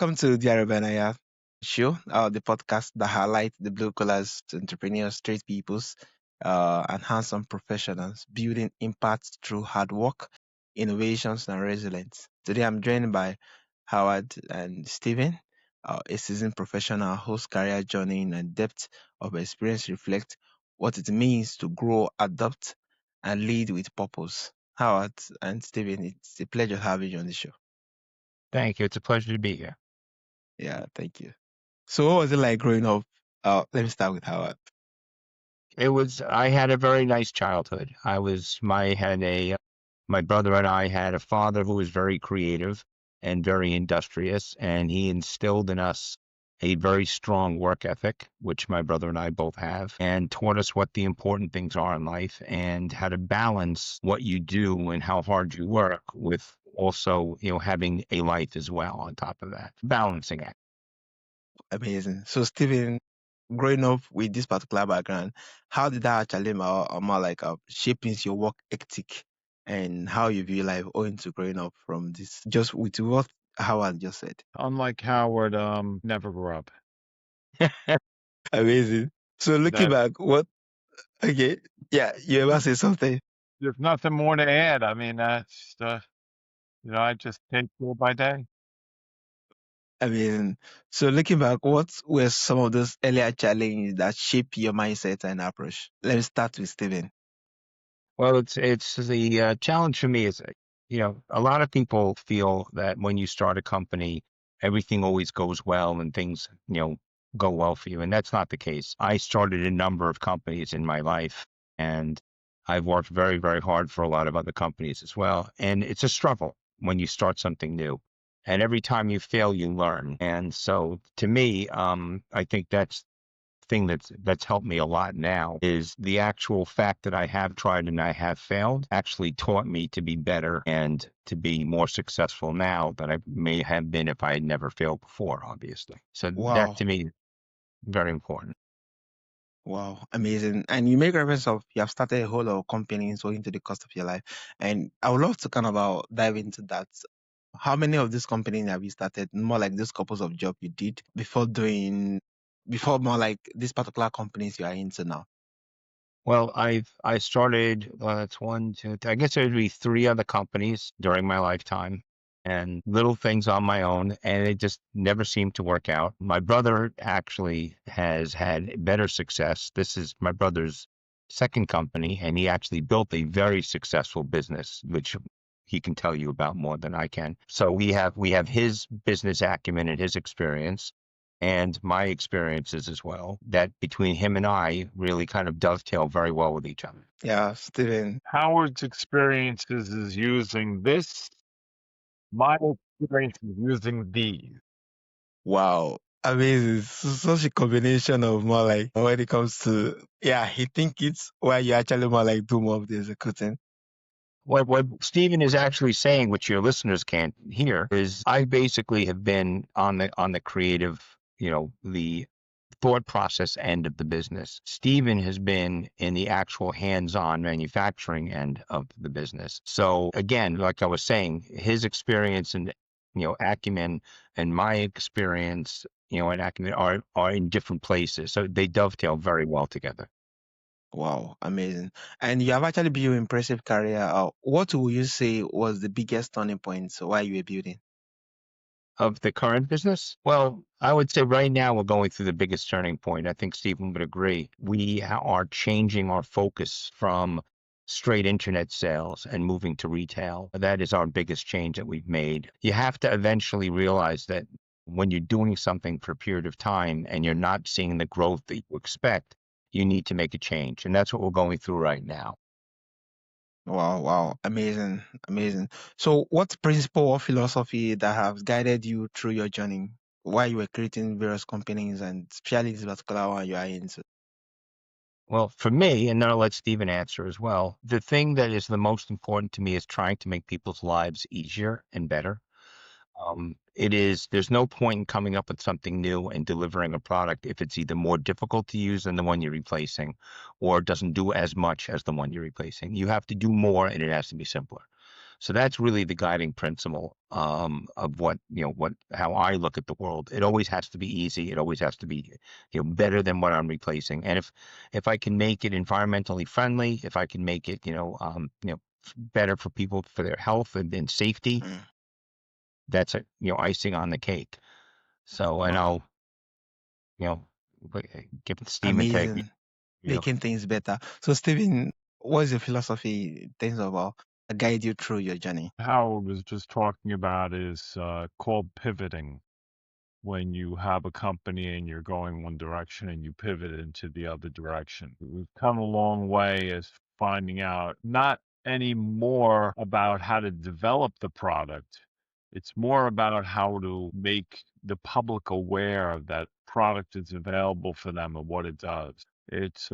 Welcome to the Aro Benaiah Show, the podcast that highlights the blue collars, entrepreneurs, street peoples, and hands-on professionals building impact through hard work, innovations, and resilience. Today, I'm joined by Howard and Stephen, a seasoned professional whose career journey and depth of experience reflect what it means to grow, adapt, and lead with purpose. Howard and Stephen, it's a pleasure having you on the show. Thank you. It's a pleasure to be here. Yeah, thank you. So what was it like growing up? Let me start with Howard. I had a very nice childhood. My brother and I had a father who was very creative and very industrious, and he instilled in us a very strong work ethic, which my brother and I both have, and taught us what the important things are in life and how to balance what you do and how hard you work with also, having a life as well on top of that. Balancing act. Amazing. So Stephen, growing up with this particular background, how did that actually more like shaping your work ethic and how you view life owing to growing up from this just with what Howard just said? Unlike Howard, never grew up. Amazing. So looking That back, what okay. Yeah, you ever say something? There's nothing more to add. I mean, that's I just take day by day. Amazing. So looking back, what were some of those earlier challenges that shape your mindset and approach? Let me start with Stephen. Well, it's the challenge for me is, a lot of people feel that when you start a company, everything always goes well and things, go well for you. And that's not the case. I started a number of companies in my life, and I've worked very, very hard for a lot of other companies as well. And it's a struggle when you start something new. And every time you fail, you learn. And so to me, I think that's thing that's helped me a lot now is the actual fact that I have tried and I have failed actually taught me to be better and to be more successful now than I may have been if I had never failed before, obviously. So that Wow. to me is very important. Wow, amazing. And you make reference of you have started a whole lot of companies owing to the cost of your life. And I would love to kind of dive into that. How many of these companies have you started? More like those couples of job you did before more like these particular companies you are into now. Well, I started, that's one, two, I guess there'd be three other companies during my lifetime and little things on my own, and it just never seemed to work out. My brother actually has had better success. This is my brother's second company, and he actually built a very successful business, which he can tell you about more than I can. So we have his business acumen and his experience and my experiences as well, that between him and I really kind of dovetail very well with each other. Yeah, Steven. Howard's experiences is using this. My experience is using these. Wow. Amazing. Such a combination of more like when it comes to he think it's where you actually more like do more of the executing. What Stephen is actually saying, which your listeners can't hear, is I basically have been on the creative, the thought process end of the business. Stephen has been in the actual hands-on manufacturing end of the business. So again, like I was saying, his experience and acumen and my experience, and acumen are in different places. So they dovetail very well together. Wow, amazing. And you have actually built an impressive career. What would you say was the biggest turning point while you were building? Of the current business? Well, I would say right now we're going through the biggest turning point. I think Stephen would agree. We are changing our focus from straight internet sales and moving to retail. That is our biggest change that we've made. You have to eventually realize that when you're doing something for a period of time and you're not seeing the growth that you expect, you need to make a change. And that's what we're going through right now. Wow, amazing, amazing. So, what principle or philosophy that has guided you through your journey while you were creating various companies and especially this particular one you are into? Well, for me, and then I'll let Stephen answer as well, the thing that is the most important to me is trying to make people's lives easier and better. There's no point in coming up with something new and delivering a product if it's either more difficult to use than the one you're replacing or doesn't do as much as the one you're replacing. You have to do more and it has to be simpler. So that's really the guiding principle of how I look at the world. It always has to be easy. It always has to be better than what I'm replacing. And if I can make it environmentally friendly, if I can make it better for people for their health and safety, Mm. that's icing on the cake. So and Wow. I'll give Stephen take Amazing. you know Making things better. So, Stephen, what's your philosophy in terms of guide you through your journey? Howard was just talking about is called pivoting. When you have a company and you're going one direction and you pivot into the other direction. We've come a long way as finding out not anymore about how to develop the product. It's more about how to make the public aware that product is available for them and what it does. It's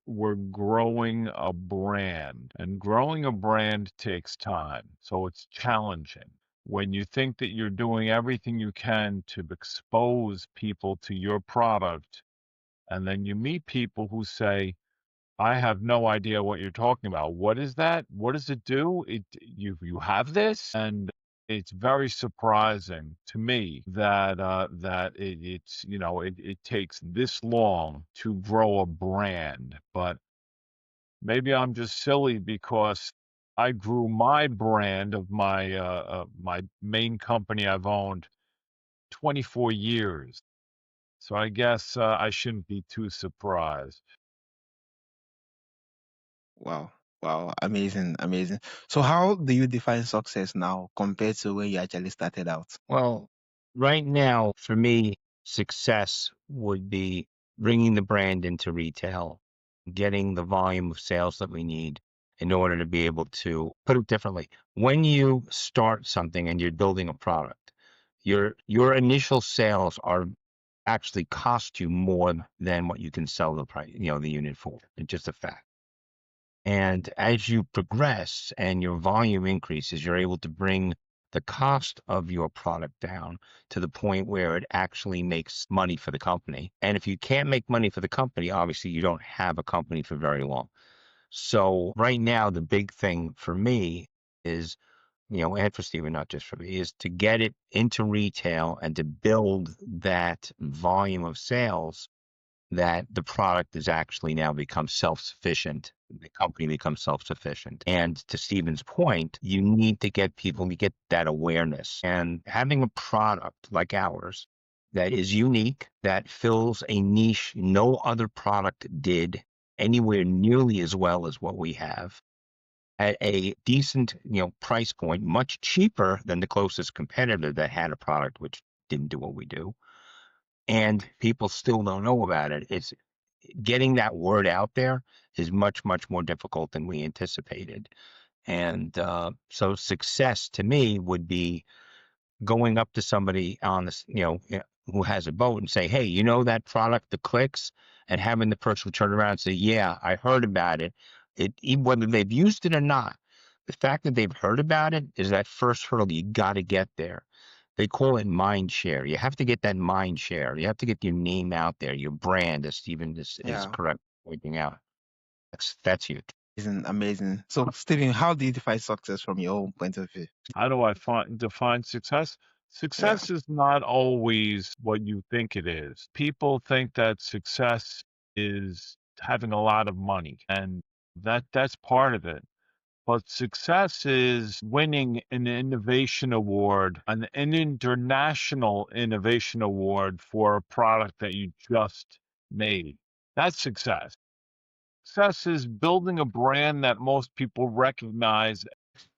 we're growing a brand, and growing a brand takes time, so it's challenging. When you think that you're doing everything you can to expose people to your product, and then you meet people who say, I have no idea what you're talking about. What is that? What does it do? You have this? And it's very surprising to me that it takes this long to grow a brand. But maybe I'm just silly because I grew my brand of my main company I've owned 24 years. So I guess I shouldn't be too surprised. Wow. Wow. Amazing. Amazing. So, how do you define success now compared to when you actually started out? Well, right now, for me, success would be bringing the brand into retail, getting the volume of sales that we need in order to be able to put it differently. When you start something and you're building a product, your initial sales are actually cost you more than what you can sell the price, the unit for. It's just a fact. And as you progress and your volume increases, you're able to bring the cost of your product down to the point where it actually makes money for the company. And if you can't make money for the company, obviously you don't have a company for very long. So right now, the big thing for me is, and for Stephen, not just for me, is to get it into retail and to build that volume of sales that the product is actually now become self-sufficient. The company becomes self-sufficient. And to Stephen's point, you need to get people to get that awareness. And having a product like ours that is unique, that fills a niche no other product did anywhere nearly as well as what we have at a decent, price point, much cheaper than the closest competitor that had a product which didn't do what we do. And people still don't know about it. It's getting that word out there is much, much more difficult than we anticipated. And so success to me would be going up to somebody on this, who has a boat and say, hey, that product, the Clix, and having the person turn around and say, yeah, I heard about it. Whether they've used it or not, the fact that they've heard about it is that first hurdle. You got to get there. They call it mind share. You have to get that mind share. You have to get your name out there, your brand, as Stephen is Yeah. correct pointing out. That's huge. Amazing. Amazing. So, Stephen, how do you define success from your own point of view? How do I define success? Yeah. Success is not always what you think it is. People think that success is having a lot of money, and that's part of it. But success is winning an innovation award, an international innovation award for a product that you just made. That's success. Success is building a brand that most people recognize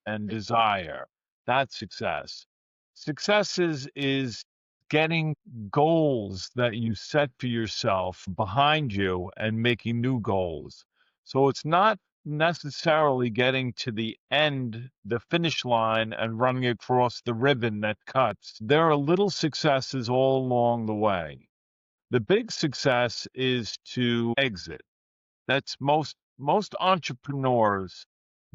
and desire. That's success. Success is getting goals that you set for yourself behind you and making new goals. So it's not necessarily getting to the end, the finish line, and running across the ribbon that cuts. There are little successes all along the way. The big success is to exit. That's most entrepreneurs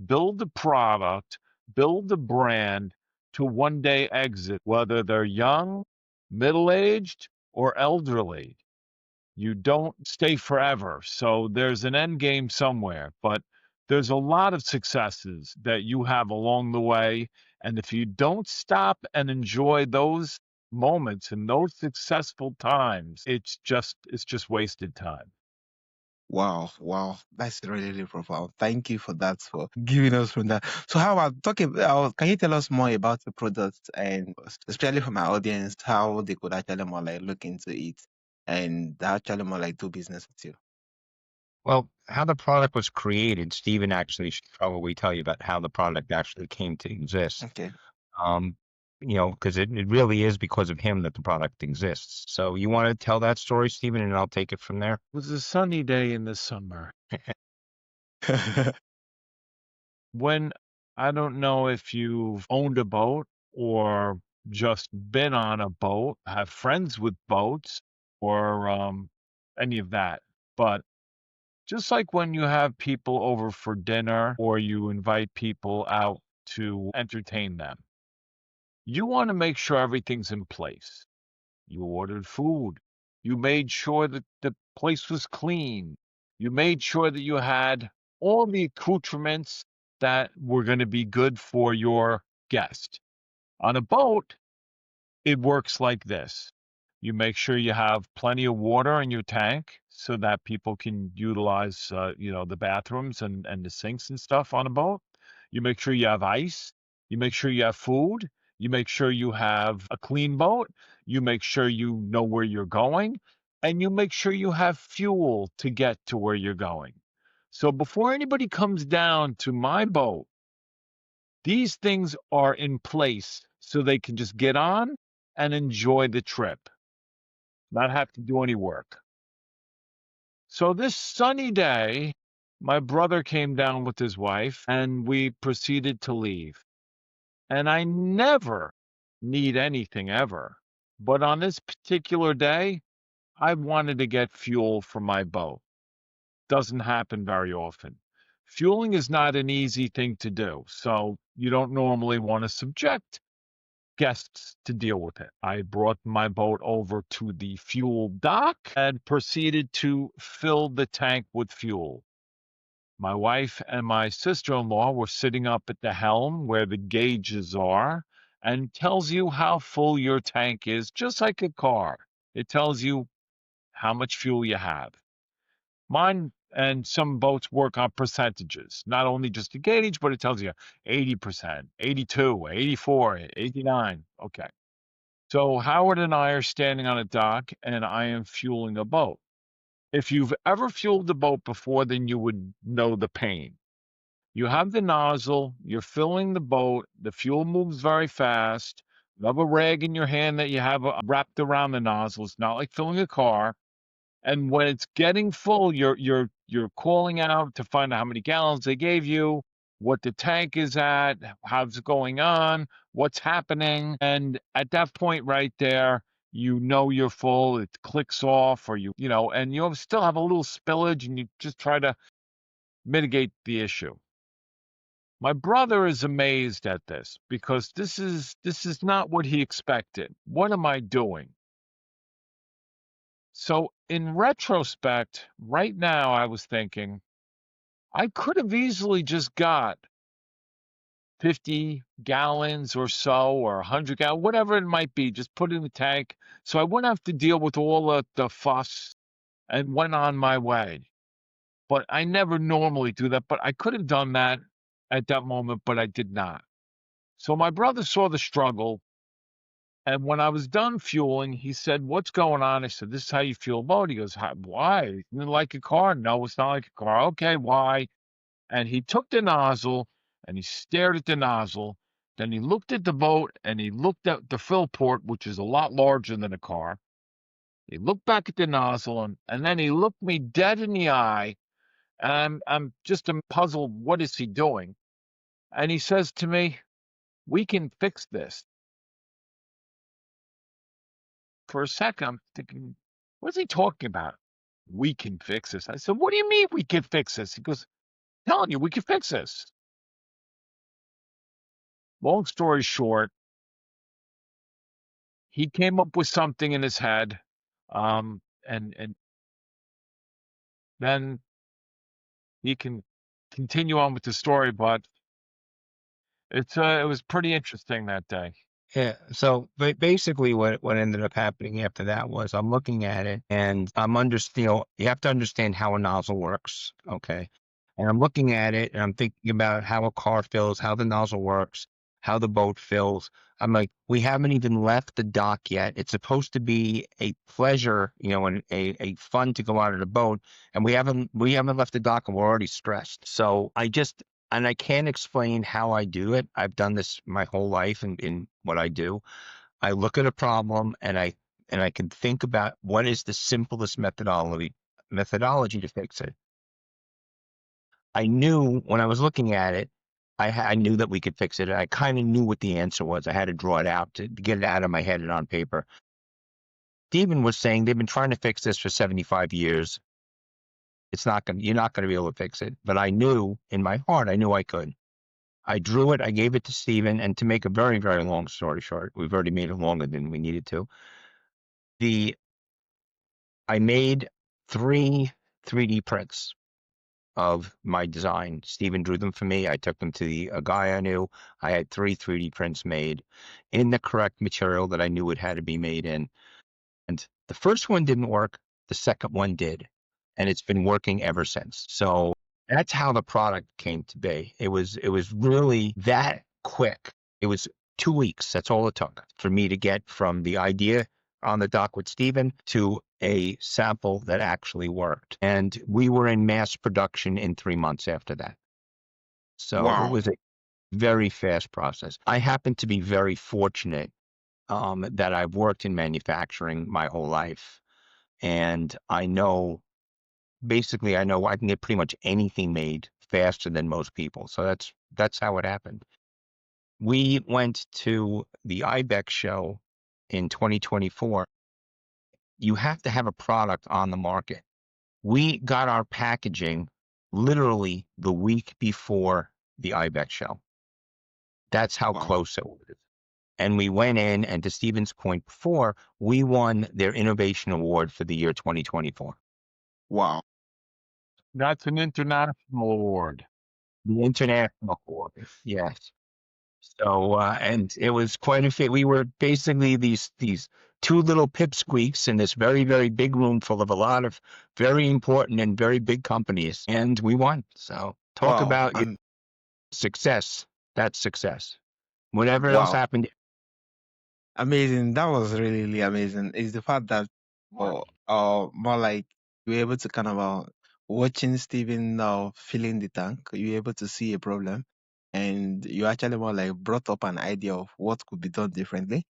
build the product, build the brand to one day exit, whether they're young, middle aged, or elderly. You don't stay forever. So there's an end game somewhere. But There's a lot of successes that you have along the way. And if you don't stop and enjoy those moments and those successful times, it's just wasted time. Wow, wow, that's really, really profound. Thank you for that, for giving us from that. So, how about talking about? Can you tell us more about the product, and especially for my audience, how they could actually more like look into it and actually more like do business with you? Well, how the product was created, Stephen actually should probably tell you about how the product actually came to exist. Okay. Um, because it really is because of him that the product exists. So you want to tell that story, Stephen, and I'll take it from there. It was a sunny day in the summer when I don't know if you've owned a boat or just been on a boat, have friends with boats, or any of that. But just like when you have people over for dinner or you invite people out to entertain them, you want to make sure everything's in place. You ordered food. You made sure that the place was clean. You made sure that you had all the accoutrements that were going to be good for your guest. On a boat, it works like this. You make sure you have plenty of water in your tank so that people can utilize, the bathrooms and the sinks and stuff on a boat. You make sure you have ice. You make sure you have food. You make sure you have a clean boat. You make sure you know where you're going. And you make sure you have fuel to get to where you're going. So before anybody comes down to my boat, these things are in place so they can just get on and enjoy the trip, not have to do any work. So this sunny day, my brother came down with his wife and we proceeded to leave. And I never need anything ever. But on this particular day, I wanted to get fuel for my boat. Doesn't happen very often. Fueling is not an easy thing to do. So you don't normally want to subject guests to deal with it. I brought my boat over to the fuel dock and proceeded to fill the tank with fuel. My wife and my sister-in-law were sitting up at the helm where the gauges are and tells you how full your tank is, just like a car. It tells you how much fuel you have. Mine and some boats work on percentages, not only just the gauge, but it tells you 80%, 82, 84, 89. Okay. So Howard and I are standing on a dock and I am fueling a boat. If you've ever fueled a boat before, then you would know the pain. You have the nozzle, you're filling the boat, the fuel moves very fast. You have a rag in your hand that you have wrapped around the nozzle. It's not like filling a car. And when it's getting full, you're calling out to find out how many gallons they gave you, what the tank is at, how's it going on, what's happening. And at that point right there, you know you're full, it clicks off, or and you still have a little spillage and you just try to mitigate the issue. My brother is amazed at this because this is not what he expected. What am I doing? So in retrospect, right now I was thinking I could have easily just got 50 gallons or so, or 100 gallons, whatever it might be, just put it in the tank. So I wouldn't have to deal with all the fuss and went on my way. But I never normally do that, but I could have done that at that moment, but I did not. So my brother saw the struggle. And when I was done fueling, he said, "What's going on?" I said, "This is how you fuel a boat." He goes, "Why? Isn't it like a car?" "No, it's not like a car." "Okay, why?" And he took the nozzle and he stared at the nozzle. Then he looked at the boat and he looked at the fill port, which is a lot larger than a car. He looked back at the nozzle and then he looked me dead in the eye. And I'm just puzzled. What is he doing? And he says to me, "We can fix this." For a second, I'm thinking, what is he talking about? We can fix this. I said, "What do you mean we can fix this?" He goes, "Telling you, we can fix this." Long story short, he came up with something in his head, and then he continue on with the story, but it was pretty interesting that day. Yeah. So, but basically, what ended up happening after that was I'm looking at it, and you have to understand how a nozzle works. Okay. And I'm looking at it, and I'm thinking about how a car fills, how the nozzle works, how the boat fills. I'm like, we haven't even left the dock yet. It's supposed to be a pleasure, and a fun to go out of the boat, and we haven't left the dock, and we're already stressed. So and I can't explain how I do it. I've done this my whole life in what I do. I look at a problem, and I can think about what is the simplest methodology to fix it. I knew when I was looking at it, I knew that we could fix it. I kind of knew what the answer was. I had to draw it out to get it out of my head and on paper. Stephen was saying they've been trying to fix this for 75 years. You're not going to be able to fix it. But I knew in my heart, I knew I could. I drew it. I gave it to Stephen. And to make a very, very long story short, we've already made it longer than we needed to. I made 3D prints of my design. Stephen drew them for me. I took them to a guy I knew. I had 3D prints made in the correct material that I knew it had to be made in. And the first one didn't work. The second one did. And it's been working ever since. So that's how the product came to be. It was really that quick. It was 2 weeks. That's all it took for me to get from the idea on the dock with Stephen to a sample that actually worked. And we were in mass production in 3 months after that. So it Wow. was a very fast process. I happen to be very fortunate that I've worked in manufacturing my whole life. And I know I can get pretty much anything made faster than most people. So that's how it happened. We went to the IBEX show in 2024. You have to have a product on the market. We got our packaging literally the week before the IBEX show. That's how Wow. close it was. And we went in, and to Stephen's point before, we won their Innovation Award for the year 2024. Wow. That's an international award. The International Award, yes. So, and it was quite a fit. We were basically these two little pipsqueaks in this very, very big room full of a lot of very important and very big companies, and we won. So, talk Wow. about success. That's success. Whatever else Wow. happened, Amazing. That was really, really amazing. Is the fact that, more like you were able to kind of watching Steven filling the tank, you were able to see a problem, and you actually more like brought up an idea of what could be done differently,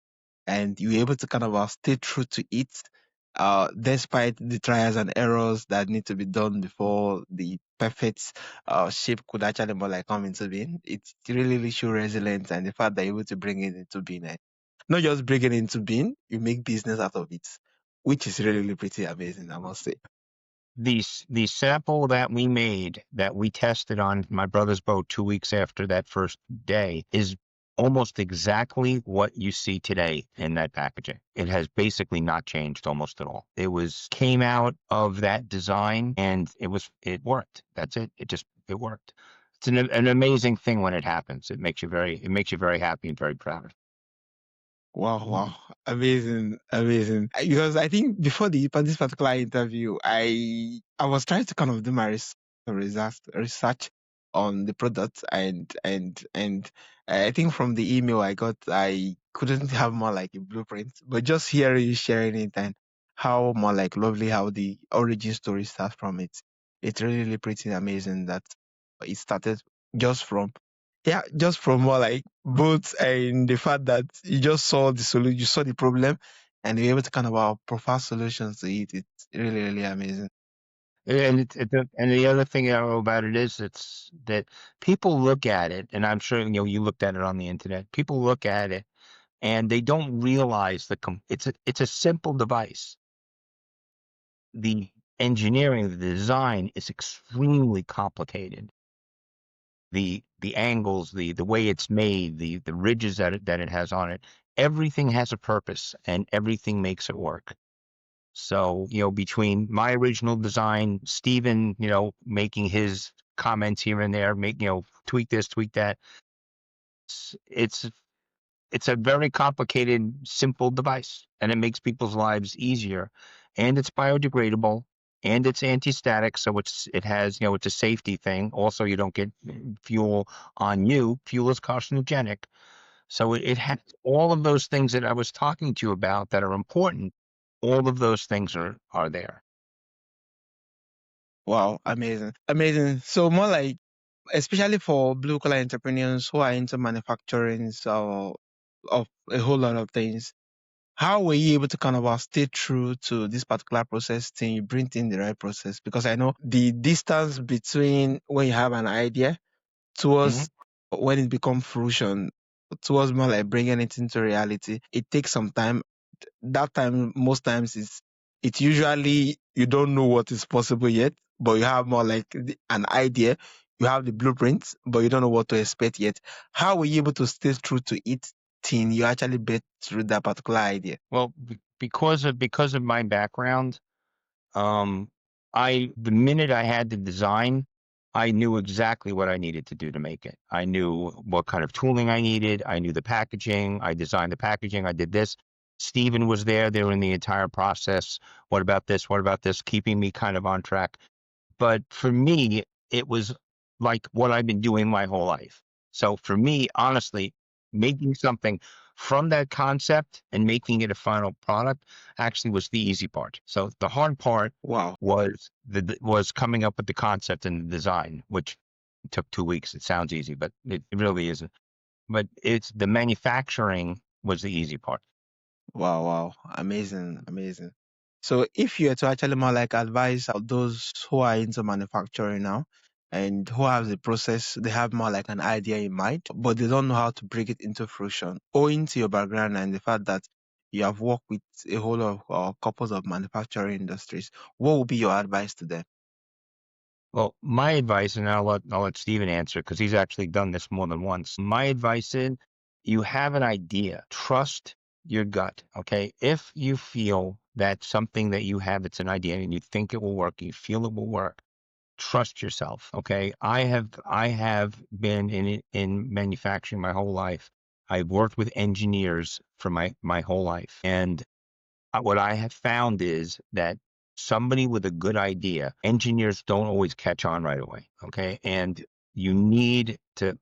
and you were able to kind of stay true to it, despite the trials and errors that need to be done before the perfect shape could actually more like come into being. It really, really shows resilience and the fact that you're able to bring it into being. Not just bring it into being, you make business out of it, which is really, really pretty amazing, I must say. the sample that we made that we tested on my brother's boat 2 weeks after that first day is almost exactly what you see today in that packaging. It has basically not changed almost at all. It came out of that design, and it worked. That's it. It worked. It's an amazing thing when it happens. It makes you very happy and very proud. Wow, wow. Amazing, amazing. Because I think before this particular interview, I was trying to kind of do my research on the product, and I think from the email I got, I couldn't have more like a blueprint, but just hearing you sharing it and how more like lovely how the origin story starts from it. It's really, really pretty amazing that it started just from just from more like both and the fact that you just saw the solution, you saw the problem, and you're able to kind of provide solutions to it. It's really, really amazing. And the other thing I know about it is it's that people look at it, and I'm sure you looked at it on the internet. People look at it and they don't realize it's a simple device. The engineering, the design is extremely complicated. The angles, the way it's made, the ridges that it has on it, everything has a purpose and everything makes it work. So, between my original design, Stephen, making his comments here and there, tweak this, tweak that. It's it's a very complicated, simple device, and it makes people's lives easier. And it's biodegradable, and it's anti-static, so it has, it's a safety thing. Also, you don't get fuel on you. Fuel is carcinogenic, so it has all of those things that I was talking to you about that are important. All of those things are there. Wow, amazing. Amazing. So more like, especially for blue collar entrepreneurs who are into manufacturing, so of a whole lot of things, how were you able to kind of stay true to this particular process till you bring in the right process? Because I know the distance between when you have an idea Mhm. towards when it becomes fruition, towards more like bringing it into reality, it takes some time. That time, most times, is it usually you don't know what is possible yet, but you have more like an idea. You have the blueprints, but you don't know what to expect yet. How were you able to stay true to it till you actually bet through that particular idea? Well, because of my background, the minute I had the design, I knew exactly what I needed to do to make it. I knew what kind of tooling I needed. I knew the packaging. I designed the packaging. I did this. Steven was there. They were in the entire process. What about this? What about this? Keeping me kind of on track. But for me, it was like what I've been doing my whole life. So for me, honestly, making something from that concept and making it a final product actually was the easy part. So the hard part Wow. was coming up with the concept and the design, which took 2 weeks. It sounds easy, but it really isn't. But it's the manufacturing was the easy part. Wow, wow. Amazing, amazing. So if you were to actually more like advise those who are into manufacturing now and who have the process, they have more like an idea in mind, but they don't know how to bring it into fruition, owing to your background and the fact that you have worked with a whole lot of couples of manufacturing industries, what would be your advice to them? Well, my advice, and I'll let Steven answer because he's actually done this more than once. My advice is you have an idea, trust your gut. Okay. If you feel that something that you have, it's an idea and you think it will work, you feel it will work, trust yourself. Okay. I have been in manufacturing my whole life. I've worked with engineers for my whole life. And what I have found is that somebody with a good idea, engineers don't always catch on right away. Okay. And you need to,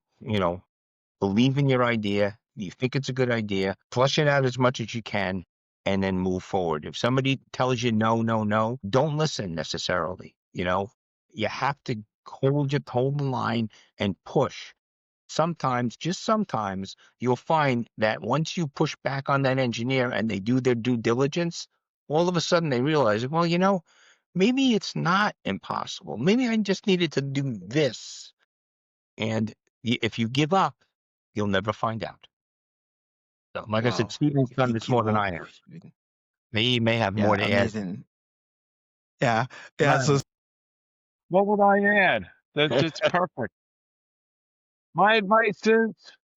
believe in your idea. You think it's a good idea, flush it out as much as you can, and then move forward. If somebody tells you no, no, no, don't listen necessarily. You have to hold the line and push. Sometimes, just sometimes, you'll find that once you push back on that engineer and they do their due diligence, all of a sudden they realize, well, maybe it's not impossible. Maybe I just needed to do this. And if you give up, you'll never find out. So, like I said, Wow. Steven's If done you this more give than up, I have. He may have yeah, more to add. amazing. Yeah, yeah. So Man, what would I add? That's perfect. My advice is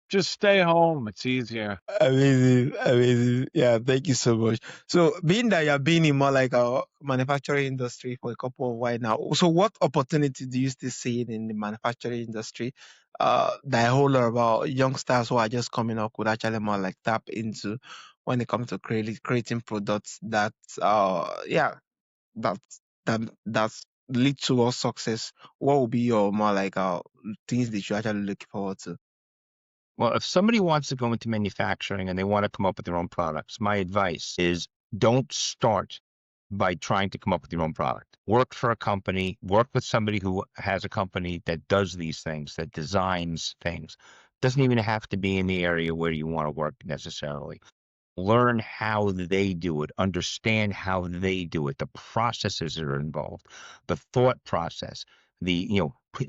just stay home. It's easier. amazing, amazing. Yeah, thank you so much. So, being that you've been in more like a manufacturing industry for a couple of while now, so what opportunity do you still see in the manufacturing industry that a whole lot about youngsters who are just coming up could actually more like tap into when it comes to creating products that, yeah, that that's lead towards success? What will be your more like things that you actually look forward to? Well, if somebody wants to go into manufacturing and they want to come up with their own products, my advice is don't start by trying to come up with your own product. Work for a company, work with somebody who has a company that does these things, that designs things. Doesn't even have to be in the area where you want to work necessarily. Learn how they do it, understand how they do it, the processes that are involved, the thought process,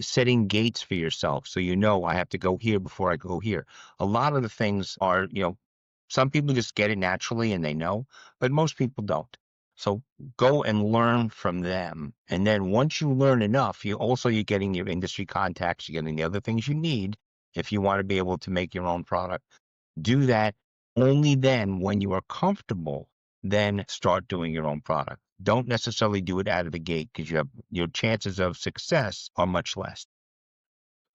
setting gates for yourself. So, I have to go here before I go here. A lot of the things are, some people just get it naturally and they know, but most people don't. So go and learn from them. And then once you learn enough, you're getting your industry contacts, you're getting the other things you need if you want to be able to make your own product. Do that. Only then, when you are comfortable, then start doing your own product. Don't necessarily do it out of the gate because your chances of success are much less.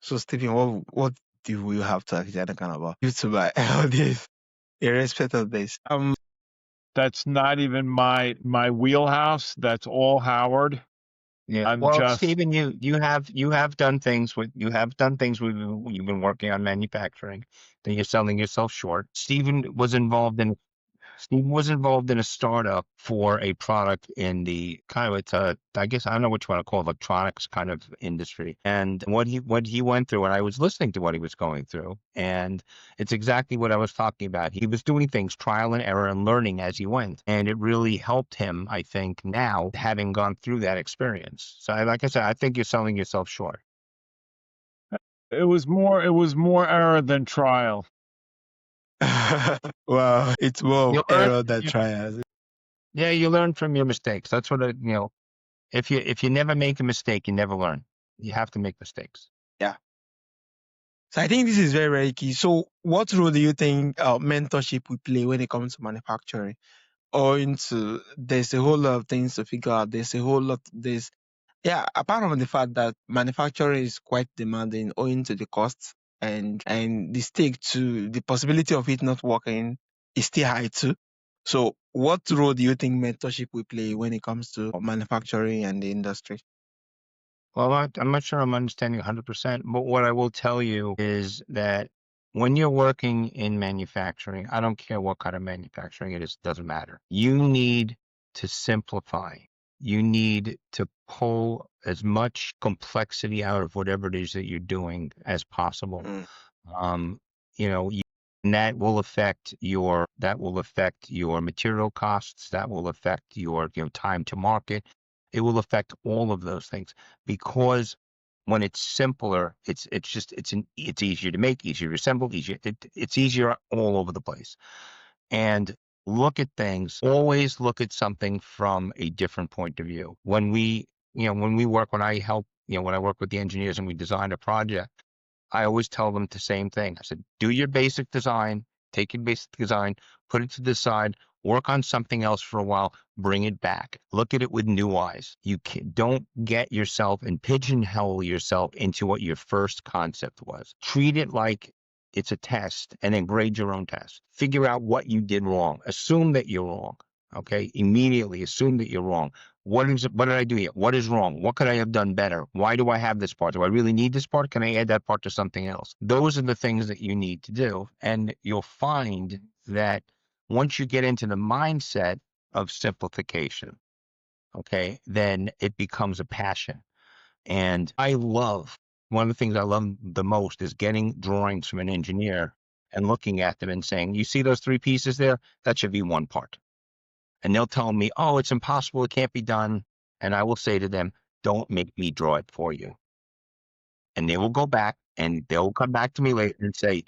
So, Stephen, what do you have to actually kind of give to my audience in respect of this? That's not even my wheelhouse. That's all Howard. Yeah. I'm Well, just Stephen, you have done things with you've been working on manufacturing, then you're selling yourself short. Steve was involved in a startup for a product in the kind of, it's a, I guess, I don't know which one to call, electronics kind of industry. And what he went through, and I was listening to what he was going through, and it's exactly what I was talking about. He was doing things trial and error and learning as he went. And it really helped him, I think, now having gone through that experience. So like I said, I think you're selling yourself short. it was more error than trial. Well, it's more of You learn, error than trials. yeah, you learn from your mistakes. That's what if you never make a mistake, you never learn. You have to make mistakes. Yeah. So I think this is very, very key. So what role do you think mentorship will play when it comes to manufacturing? Or into there's a whole lot of things to figure out. There's a whole lot. Apart from the fact that manufacturing is quite demanding owing to the costs and the stake to the possibility of it not working is still high too. So what role do you think mentorship will play when it comes to manufacturing and the industry? Well, I'm not sure I'm understanding 100%, but what I will tell you is that when you're working in manufacturing, I don't care what kind of manufacturing it is, doesn't matter. You need to simplify. You need to pull as much complexity out of whatever it is that you're doing as possible. Mm, Um, you know, you, and that will affect your material costs. That will affect your time to market. It will affect all of those things because when it's simpler, it's easier to make, easier to assemble, it's easier all over the place. And always look at something from a different point of view. When I work with the engineers and we design a project, I always tell them the same thing. I said, do your basic design, take your basic design, put it to the side, work on something else for a while, bring it back. Look at it with new eyes. Don't get yourself and pigeonhole yourself into what your first concept was. Treat it like it's a test and then grade your own test. Figure out what you did wrong. Assume that you're wrong. Okay. Immediately assume that you're wrong. What did I do here? What is wrong? What could I have done better? Why do I have this part? Do I really need this part? Can I add that part to something else? Those are the things that you need to do. And you'll find that once you get into the mindset of simplification, okay, then it becomes a passion. And one of the things I love the most is getting drawings from an engineer and looking at them and saying, you see those three pieces there? That should be one part. And they'll tell me, oh, it's impossible. It can't be done. And I will say to them, don't make me draw it for you. And they will go back and they'll come back to me later and say,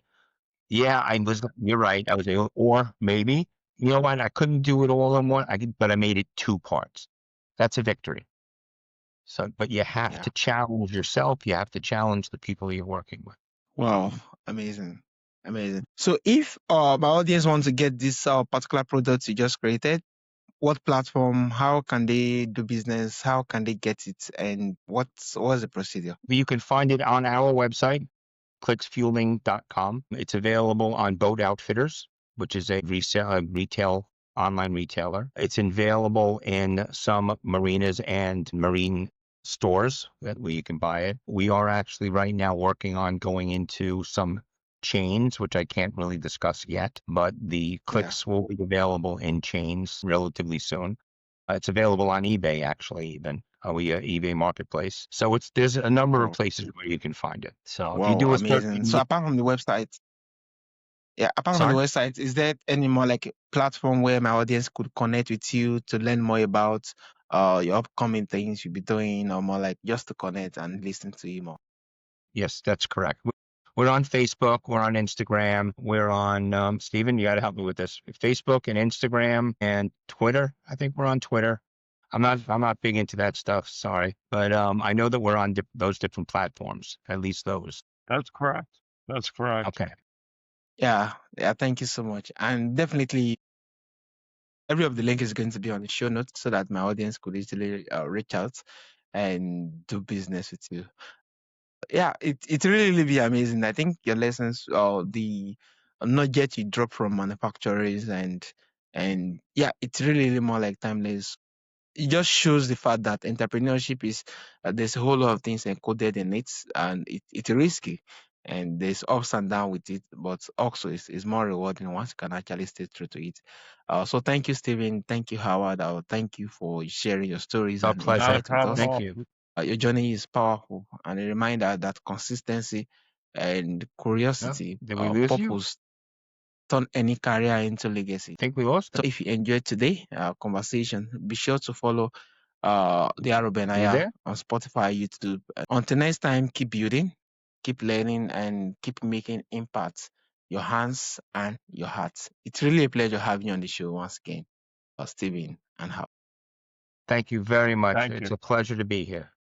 yeah, you're right. I was able, or maybe, you know what? I couldn't do it all in one, but I made it two parts. That's a victory. So, but you have yeah. to challenge yourself. You have to challenge the people you're working with. Wow. Amazing. Amazing. So if my audience wants to get this particular product you just created, what platform, how can they do business, how can they get it, and what's the procedure? But you can find it on our website, clixfueling.com. It's available on Boat Outfitters, which is a online retailer. It's available in some marinas and marine stores where you can buy it. We are actually right now working on going into some chains, which I can't really discuss yet, but the Yeah. Clix will be available in chains relatively soon. It's available on eBay, actually, even eBay Marketplace. So there's a number of Wow. places where you can find it. So if you Wow, do a search, amazing. So apart from the sorry, website, is there any more like a platform where my audience could connect with you to learn more about your upcoming things you'll be doing, or more like just to connect and listen to you more? yes, that's correct. We're on Facebook, we're on Instagram, we're on Stephen. You got to help me with this. Facebook and Instagram and Twitter. I think we're on Twitter. I'm not big into that stuff. Sorry, but I know that we're on those different platforms. At least those. That's correct. That's correct. Okay. Yeah, yeah, thank you so much. And definitely every of the link is going to be on the show notes so that my audience could easily reach out and do business with you. Yeah, it really be amazing. I think your lessons, the nugget you drop from manufacturers, and yeah, it's really more like timeless. It just shows the fact that entrepreneurship is, there's a whole lot of things encoded in it, and it's risky, and there's ups and downs with it, but also it's more rewarding once you can actually stay true to it. So thank you, Stephen. Thank you, Howard. Thank you for sharing your stories A and Not a pleasure. insights with problem at us. Thank all. you. Your journey is powerful and a reminder that consistency and Oh, curiosity, did we lose you? purpose turn any career into legacy. I think we lost So him. if you enjoyed today conversation, be sure to follow the Aro You Benaiah there? on Spotify, YouTube. Until next time, keep building, keep learning, and keep making impacts your hands and your hearts. It's really a pleasure having you on the show once again, Steven and how. Thank you very much. Thank you. It's a pleasure to be here.